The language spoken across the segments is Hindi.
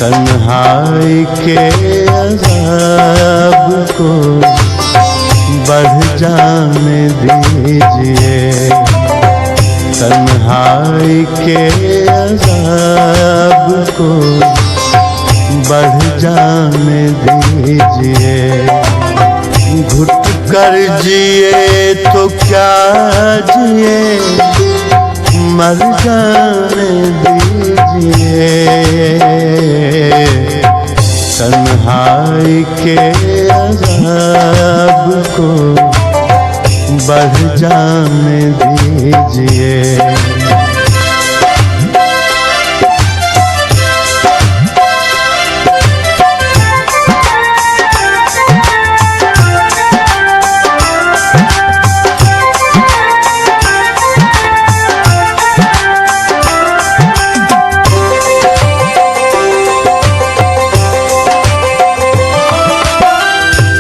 तन्हाई के अज़ाब को बढ़ जाने दीजिए, तन्हाई के अज़ाब को बढ़ जाने दीजिए। घुट कर जिए तो क्या जिए, मर जाने दीजिए। तन्हाई के अज़ाब को बढ़ जाने दीजिए।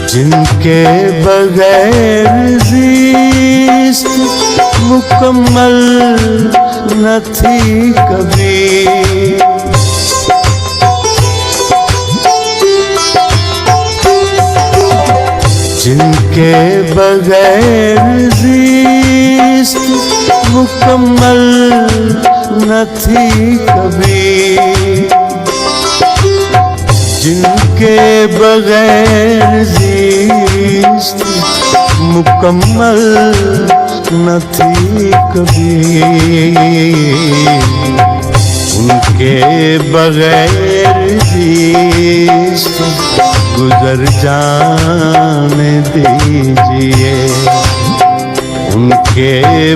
जिनके बगैर ज़िस्त मुकम्मल न थी कभी, जिनके बगैर ज़िस्त मुकम्मल न थी कभी, जिनके बगैर ज़िस्त मुकम्मल न थी कभी, उनके बगैर ज़िस्त गुज़र जाने दीजिए, उनके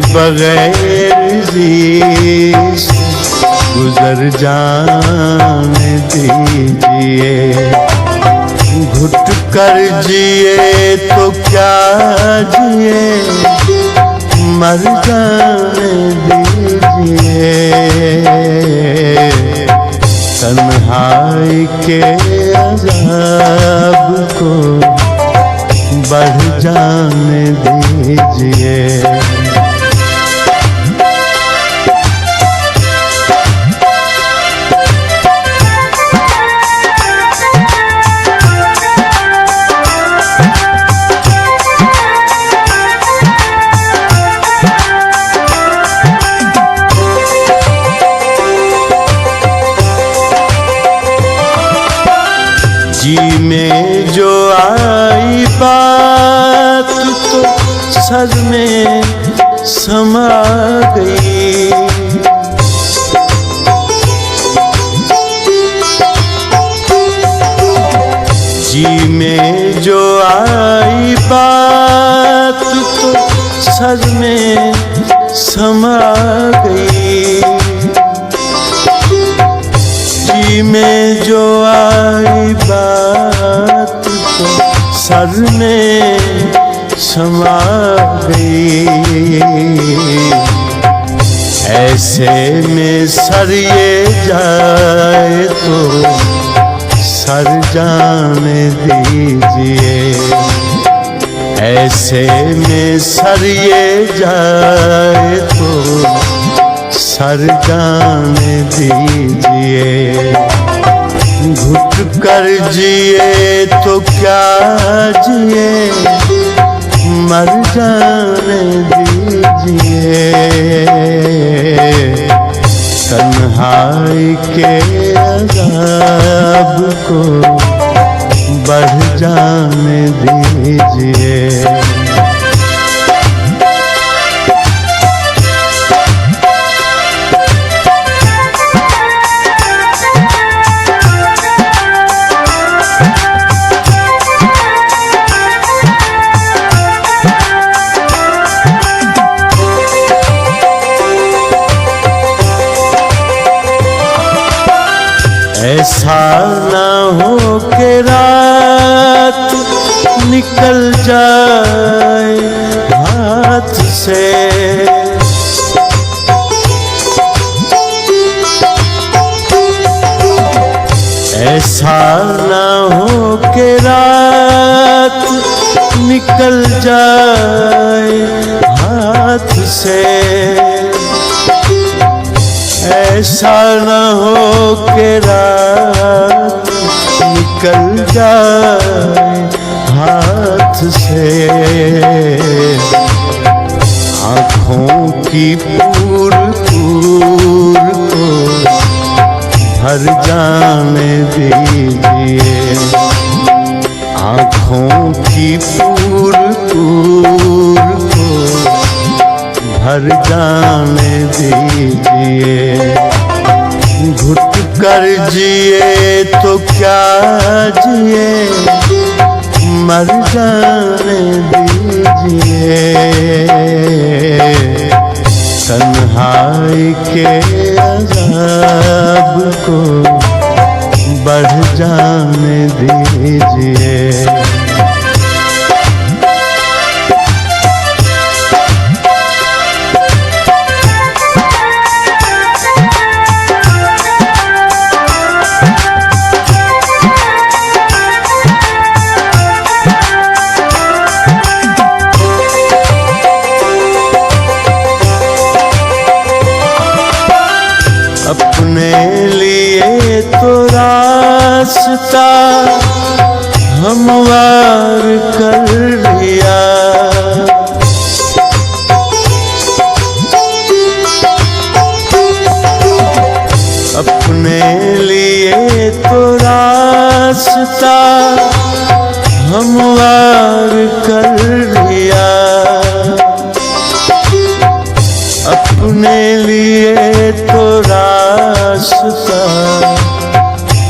बगैर ज़िस्त गुज़र जाने दीजिए। घुट कर जिए तो क्या जिए, मर जाने दीजिए। तन्हाई के अज़ाब को बढ़ जाने दीजिए। जी में जो आई बात तो सर में समा गई, जी में जो आई बात तो सर में समा गई, जी में जो आई बात तो सर में समा गई। ऐसे में सर ये जाए तो सर जाने दीजिए, ऐसे में सर ये जाए तो सर जाने दीजिए। घुट कर जिए तो क्या जिए, मर जाने दीजिए। तन्हाई के अज़ाब को बढ़ जाने दीजिए। ऐसा ना हो कि रात निकल जाए हाथ से, ऐसा ना हो कि रात निकल जाए हाथ से। ऐसा न हो कि रात निकल जाए हाथ से, आँखों की पूर पूर को भर जाने दीजिए, आँखों की पूर पूर को भर जाने दीजिए। घुट कर जिए तो क्या जिए, मर जाने दीजिए। तन्हाई के अज़ाब को बढ़ जाने दीजिए। अपने लिए तो रास्ता हमवार कर लिया, अपने लिए तो रास्ता हमवार कर लिया, अपने लिए तो रास्ता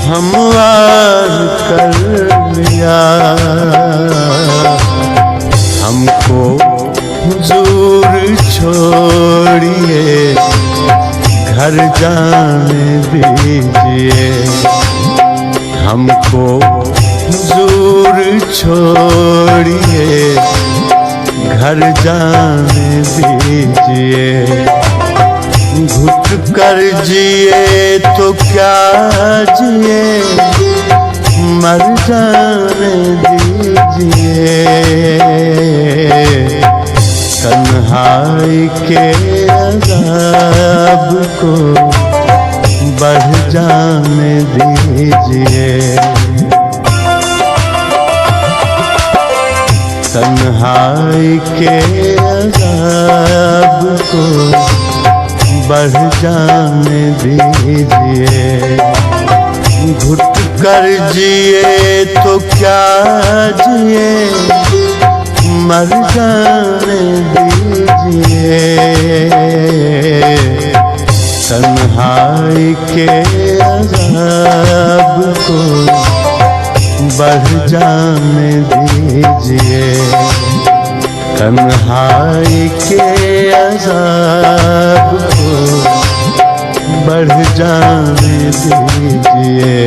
हमवार कर लिया। हमको हुजूर छोड़िए घर जाने दीजिए, हमको हुजूर छोड़िए घर जाने दीजिए। घुट कर जिए तो क्या जिए, मर जाने दीजिए। तन्हाई के अज़ाब को बढ़ जाने दीजिए। तन्हाई के अज़ाब को बढ़ जाने दीजिए। घुट कर जिए तो क्या जिए, मर जाने दीजिए। तन्हाई के अज़ाब को बढ़ जाने दीजिए। तन्हाई के अज़ाब को बढ़ जाने दीजिए।